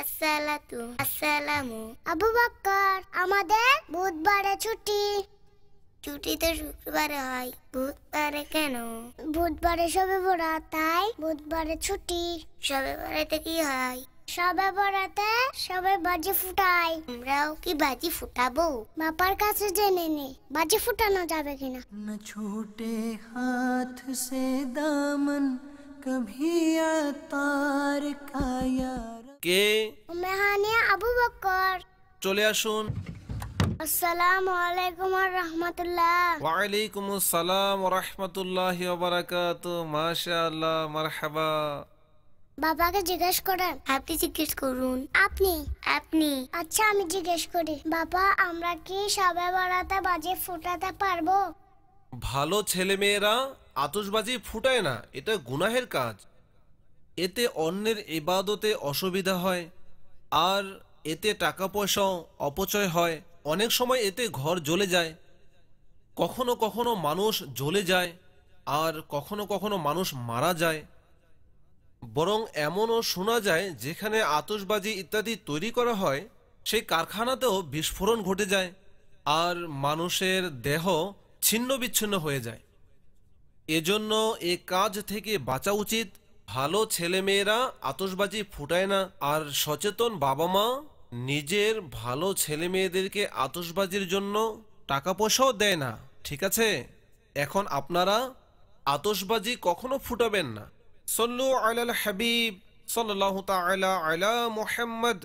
আসসালাতু আসসালামু। আবু বকর, আমাদের বুধবারে ছুটি। ছুটি তো শুক্রবারে হয়, বুধবারে কেন? বুধবারে শবে বরাত, তাই বুধবারে ছুটি। শবে বরাতে কি হয়? শবে বরাতে সবাই বাজি ফুটায়। আমরাও কি বাজি ফুটাবো? বাবার কাছে জেনে নে বাজি ফুটানো যাবে কিনা। न छूटे हाथ से दामन कभी अतार का यार। কে? মেহানিয়া আবু বকর। চলে আসুন। আসসালামু আলাইকুম ওয়া রাহমাতুল্লাহ। ওয়ালাইকুম আসসালাম ওয়া রাহমাতুল্লাহি ওয়া বারাকাতুহু। মাশাআল্লাহ, মারহাবা। বাবাকে জিজ্ঞেস করেন। আপনি জিজ্ঞেস করুন। আপনি আপনি আচ্ছা, আমি জিজ্ঞেস করি। বাবা, আমরা কি শবে বরাতে বাজি ফুটাতে পারবো? ভালো ছেলেমেয়েরা আতশবাজি ফুটায় না, এটা গুনাহের কাজ। এতে অন্যের ইবাদতে অসুবিধা হয়, আর এতে টাকা পয়সাও অপচয় হয়। অনেক সময় এতে ঘর জ্বলে যায়, কখনো কখনো মানুষ জ্বলে যায়, আর কখনো কখনো মানুষ মারা যায়। বরং এমনও শোনা যায় যেখানে আতশবাজি ইত্যাদি তৈরি করা হয় সেই কারখানাতেও বিস্ফোরণ ঘটে যায়, আর মানুষের দেহ ছিন্ন বিচ্ছিন্ন হয়ে যায়। এজন্য এ কাজ থেকে বাঁচা উচিত। ভালো ছেলেমেয়েরা আতশবাজি ফুটায় না, আর সচেতন বাবা মা নিজের ভালো ছেলে মেয়েদেরকে আতশবাজির জন্য টাকা পয়সাও দেয় না। ঠিক আছে, এখন আপনারা আতশবাজি কখনো ফুটাবেন না। সল্লু আলাল হাবিব সাল্লাল্লাহু তাআলা আলা মুহাম্মদ।